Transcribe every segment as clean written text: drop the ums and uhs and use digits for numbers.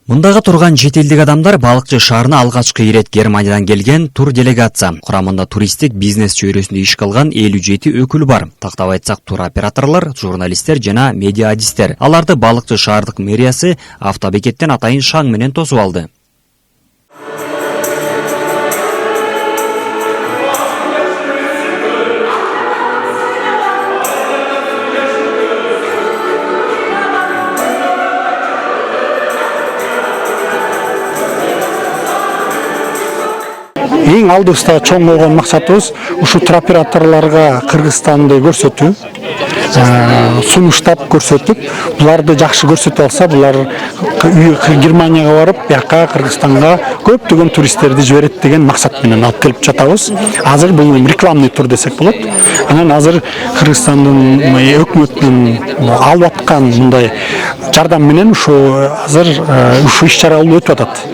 Мындагы турган чет элдик адамдар Балыкчы шаарына алгачкы ирет Германиядан келген тур делегация. Курамында туристтик бизнес чөйрөсүндө иш кылган 57 өкүл бар. Тактап айтсак, тур операторлор, журналисттер жана медиа адистер. Аларды Балыкчы шаардык мэриясы автобекеттен атайын шаң менен тосуп алды. Эң алдыбызда чоң болгон максатыбыз ушу туроператорлорго Кыргызстанды көрсөтүү, сунуштап көрсөтүп, буларды жакшы көрсөтүп алса, булар Германияга барып, бияка Кыргызстанга көптөгөн туристтерди жиберет деген максат менен алып келип жатабыз. Азыр бул рекламный тур десек болот. Анан азыр Кыргызстандын өкмөтүнүн алып аткан мындай жардам менен азыр ушу иш-чара өтүп атат.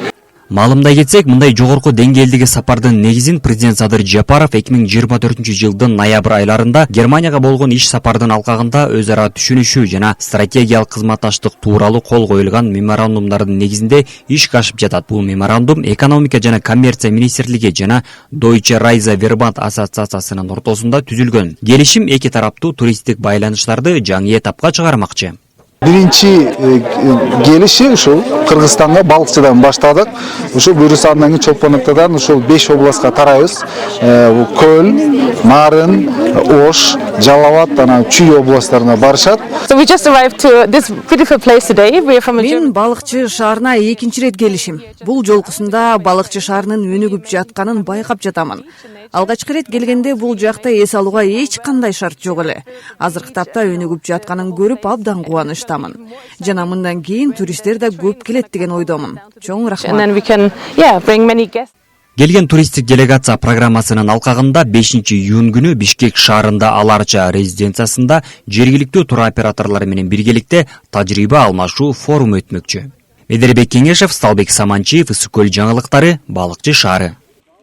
Маалымдай кетсек, мындай жогорку деңгээлдеги сапардын негизин президент Садыр Жапаров 2024-жылдын ноябрь айларында Германияга болгон иш сапардын алкагында өз ара түшүнүшүү жана стратегиялык кызматташтык тууралуу кол коюлган меморандумдардын негизинде ишке ашып жатат. Бул меморандум экономика жана коммерция министрлиги жана Deutsche Reiseverband ассоциациясынын ортосунда түзүлгөн. Келишим эки тараптуу туристтик байланыштарды жаңы этапка чыгармакчы. Биринчи келиши ушул Кыргызстанга Балыкчыдан баштадык. Ушул буюрса андан кийин Чолпон Актадан ушул 5 областка тарайбыз. Көл, Нарын, Ош, Жалал абад, анан Чүй областтарына барышат. Мен Балыкчы шаарына экинчи рет келишим. Бул жолкусунда Балыкчы шаарынын өнүгүп жатканын байкап жатамын. Алгачкы рет келгенде бул жакта эс алууга эч кандай шарт жок эле. Азыркы тапта өнүгүп жатканын көрүп абдан кубанычтамын. Жана мындан кийин туристтер да көп келет деген ойдомун. Чоң рахмат. Келген туристтик делегация программасынын алкагында 5-июнь күнү Бишкек шаарында Аларча резиденциясында жергиликтүү туроператорлор менен биргеликте тажрыйба алмашуу форуму өтмөкчү. Медербек Кеңешев, Сталбек Саманчиев, Ысык көл жаңылыктары, Балыкчы шаары.